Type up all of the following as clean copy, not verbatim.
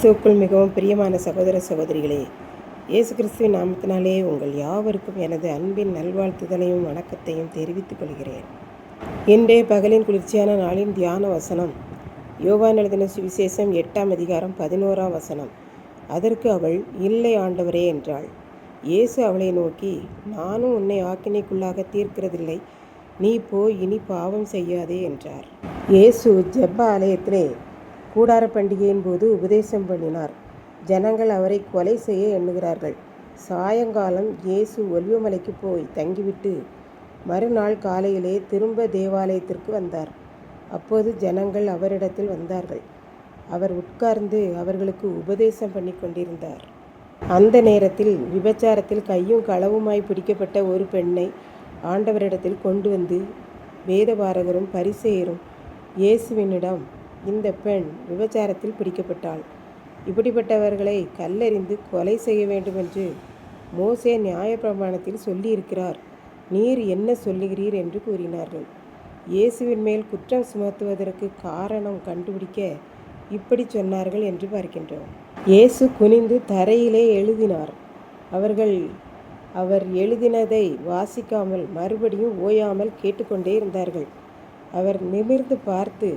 இயேசுவுக்குள் மிகவும் பிரியமான சகோதர சகோதரிகளே, இயேசு கிறிஸ்துவின் நாமத்தினாலே உங்கள் யாவருக்கும் எனது அன்பின் நல்வாழ்த்துதலையும் வணக்கத்தையும் தெரிவித்துக் கொள்கிறேன். இன்றைய பகலின் குளிர்ச்சியான நாளின் தியான வசனம் யோவான் எழுதின சுவிசேஷம் 8ஆம் அதிகாரம் 11ஆம் வசனம். அதற்கு அவள், இல்லை ஆண்டவரே என்றாள். இயேசு அவளை நோக்கி, நானும் உன்னை ஆக்கினைக்குள்ளாக தீர்க்கிறதில்லை, நீ போய் இனி பாவம் செய்யாதே என்றார். இயேசு ஜெப ஆலயத்திலே கூடார பண்டிகையின் போது உபதேசம் பண்ணினார். ஜனங்கள் அவரை கொலை செய்ய எண்ணுகிறார்கள். சாயங்காலம் இயேசு ஒலிவமலைக்கு போய் தங்கிவிட்டு மறுநாள் காலையிலே திரும்ப தேவாலயத்திற்கு வந்தார். அப்போது ஜனங்கள் அவரிடத்தில் வந்தார்கள். அவர் உட்கார்ந்து அவர்களுக்கு உபதேசம் பண்ணி கொண்டிருந்தார். அந்த நேரத்தில் விபச்சாரத்தில் கையும் களவுமாய் பிடிக்கப்பட்ட ஒரு பெண்ணை ஆண்டவரிடத்தில் கொண்டு வந்து வேதபாரகரும் பரிசேயரும் இயேசுவினிடம், இந்த பெண் விபச்சாரத்தில் பிடிக்கப்பட்டாள். இப்படிப்பட்டவர்களை கல்லெறிந்து கொலை செய்ய வேண்டுமென்று மோசே நியாயப்பிரமாணத்தில் சொல்லியிருக்கிறார். நீர் என்ன சொல்லுகிறீர் என்று கூறினார்கள். இயேசுவின் மேல் குற்றம் சுமத்துவதற்கு காரணம் கண்டுபிடிக்க இப்படி சொன்னார்கள் என்று பார்க்கின்றோம். இயேசு குனிந்து தரையிலே எழுதினார். அவர் எழுதினதை வாசிக்காமல் மறுபடியும் ஓயாமல் கேட்டுக்கொண்டே இருந்தார்கள். அவர் நிமிர்ந்து பார்த்து,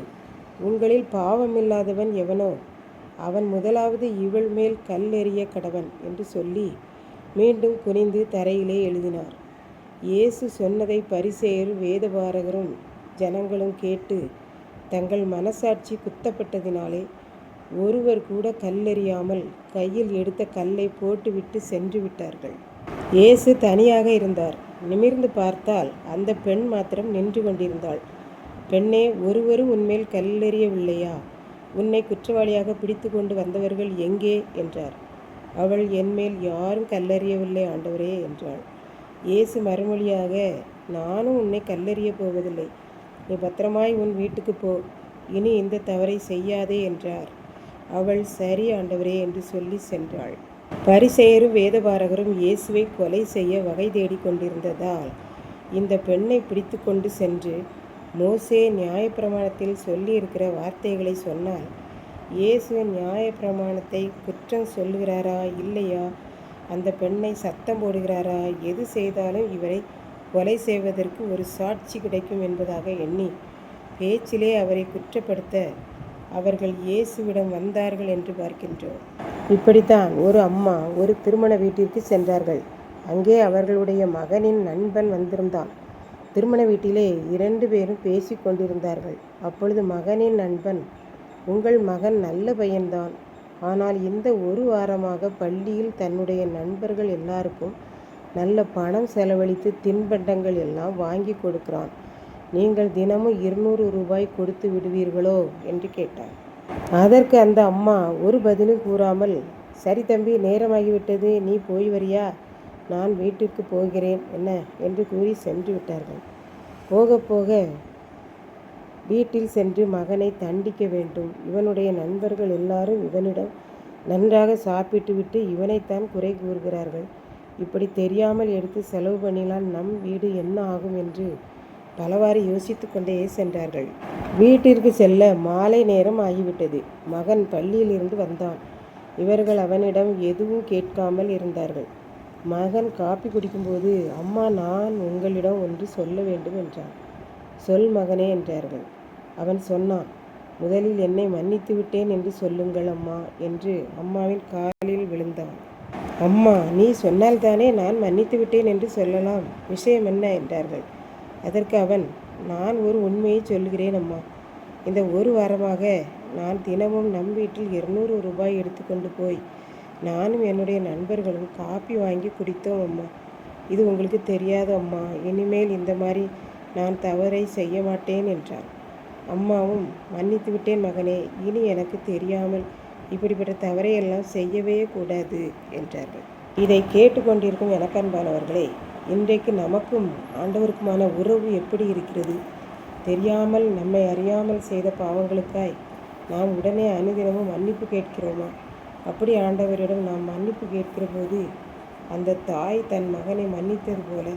உங்களில் பாவமில்லாதவன் எவனோ அவன் முதலாவது இவள் மேல் கல்லெறிய கடவன் என்று சொல்லி மீண்டும் குனிந்து தரையிலே எழுதினார். இயேசு சொன்னதை பரிசேயர் வேதபாரகரும் ஜனங்களும் கேட்டு தங்கள் மனசாட்சி குத்தப்பட்டதினாலே ஒருவர் கூட கல்லெறியாமல் கையில் எடுத்த கல்லை போட்டுவிட்டு சென்று விட்டார்கள். இயேசு தனியாக இருந்தார். நிமிர்ந்து பார்த்தால் அந்த பெண் மாத்திரம் நின்று கொண்டிருந்தாள். பெண்ணே, ஒருவரும் உன்மேல் கல்லெறியவில்லையா? உன்னை குற்றவாளியாக பிடித்து கொண்டு வந்தவர்கள் எங்கே என்றார். அவள், என்மேல் யாரும் கல்லெறியவில்லை ஆண்டவரே என்றாள். இயேசு மறுமொழியாக, நானும் உன்னை கல்லெறியப் போவதில்லை, நீ பத்திரமாய் உன் வீட்டுக்கு போ, இனி இந்த தவறை செய்யாதே என்றார். அவள், சரி ஆண்டவரே என்று சொல்லி சென்றாள். பரிசேயரும் வேதபாரகரும் இயேசுவை கொலை செய்ய வகை தேடி கொண்டிருந்ததால் இந்த பெண்ணை பிடித்து கொண்டு சென்று மோசே நியாயப்பிரமாணத்தில் சொல்லியிருக்கிற வார்த்தைகளை சொன்னால், இயேசுவின் நியாயப்பிரமாணத்தை குற்றம் சொல்லுகிறாரா இல்லையா, அந்த பெண்ணை சத்தம் போடுகிறாரா, எது செய்தாலும் இவரை கொலை செய்வதற்கு ஒரு சாட்சி கிடைக்கும் என்பதாக எண்ணி பேச்சிலே அவரை குற்றப்படுத்த அவர்கள் இயேசுவிடம் வந்தார்கள் என்று பார்க்கின்றோம். இப்படித்தான் ஒரு அம்மா ஒரு திருமண வீட்டிற்கு சென்றார்கள். அங்கே அவர்களுடைய மகனின் நண்பன் வந்திருந்தான். திருமண வீட்டிலே 2 பேரும் பேசி கொண்டிருந்தார்கள். அப்பொழுது மகனின் நண்பன், உங்கள் மகன் நல்ல பையன்தான், ஆனால் இந்த ஒரு வாரமாக பள்ளியில் தன்னுடைய நண்பர்கள் எல்லாருக்கும் நல்ல பணம் செலவழித்து தின்பண்டங்கள் எல்லாம் வாங்கி கொடுக்கிறான். நீங்கள் தினமும் 200 ரூபாய் கொடுத்து விடுவீர்களோ என்று கேட்டார். அதற்கு அந்த அம்மா ஒரு பதிலும் கூறாமல், சரி தம்பி, நேரமாகிவிட்டது, நீ போய் வரியா, நான் வீட்டிற்கு போகிறேன் என்ன என்று கூறி சென்று விட்டார்கள். போக போக வீட்டில் சென்று மகனை தண்டிக்க வேண்டும். இவனுடைய நண்பர்கள் எல்லாரும் இவனிடம் நன்றாக சாப்பிட்டு விட்டு இவனைத்தான் குறை கூறுகிறார்கள். இப்படி தெரியாமல் எடுத்து செலவு பண்ணினால் நம் வீடு என்ன ஆகும் என்று பலவாறு யோசித்து கொண்டே சென்றார்கள். வீட்டிற்கு செல்ல மாலை நேரம் ஆகிவிட்டது. மகன் பள்ளியிலிருந்து வந்தான். இவர்கள் அவனிடம் எதுவும் கேட்காமல் இருந்தார்கள். மகன் காப்பி குடிக்கும்போது, அம்மா, நான் உங்களிடம் ஒன்று சொல்ல வேண்டும் என்றான். சொல் மகனே என்றார்கள். அவன் சொன்னான், முதலில் என்னை மன்னித்து விட்டேன் என்று சொல்லுங்கள் அம்மா என்று அம்மாவின் காலில் விழுந்தான். அம்மா, நீ சொன்னால்தானே நான் மன்னித்து விட்டேன் என்று சொல்லலாம், விஷயம் என்ன என்றார்கள். அதற்கு அவன், நான் ஒரு உண்மையை சொல்கிறேன் அம்மா, இந்த ஒரு வாரமாக நான் தினமும் நம் வீட்டில் 200 ரூபாய் எடுத்துக்கொண்டு போய் நானும் என்னுடைய நண்பர்களும் காப்பி வாங்கி குடித்தோம் அம்மா. இது உங்களுக்கு தெரியாது அம்மா, இனிமேல் இந்த மாதிரி நான் தவறை செய்ய மாட்டேன் என்றான். அம்மாவும், மன்னித்து விட்டேன் மகனே, இனி எனக்கு தெரியாமல் இப்படிப்பட்ட தவறையெல்லாம் செய்யவே கூடாது என்றார்கள். இதை கேட்டுக்கொண்டிருக்கும் எனக்கன்பானவர்களே, இன்றைக்கு நமக்கும் ஆண்டவருக்குமான உறவு எப்படி இருக்கிறது? தெரியாமல் நம்மை அறியாமல் செய்த பாவங்களுக்காய் நாம் உடனே அனுதினமும் மன்னிப்பு கேட்கிறோமா? அப்படி ஆண்டவரிடம் நாம் மன்னிப்பு கேட்கிற போது அந்த தாய் தன் மகனை மன்னித்தது போல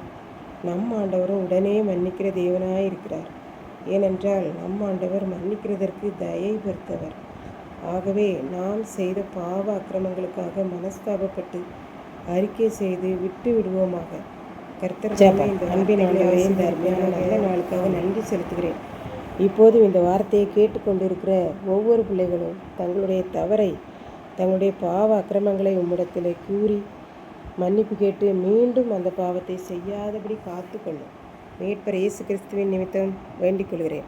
நம் ஆண்டவரும் உடனே மன்னிக்கிற தேவனாய் இருக்கிறார். ஏனென்றால் நம் ஆண்டவர் மன்னிக்கிறதற்கு தயை பெருத்தவர். ஆகவே நாம் செய்த பாவ அக்கிரமங்களுக்காக மனஸ்தாபப்பட்டு அறிக்கை செய்து விட்டு விடுவோமாக. கர்த்தர் இந்த அன்பின் ஆண்டவரே, இந்த அருமையான நல்ல நாளுக்காக நன்றி செலுத்துகிறேன். இப்போதும் இந்த வார்த்தையை கேட்டுக்கொண்டிருக்கிற ஒவ்வொரு பிள்ளைகளும் தங்களுடைய தவறை, தங்களுடைய பாவ அக்கிரமங்களை உம்மிடத்தில் கூறி மன்னிப்பு கேட்டு மீண்டும் அந்த பாவத்தை செய்யாதபடி காத்து கொள்ளும். மீட்பர் இயேசு கிறிஸ்துவின் நிமித்தம் வேண்டிக் கொள்கிறேன்.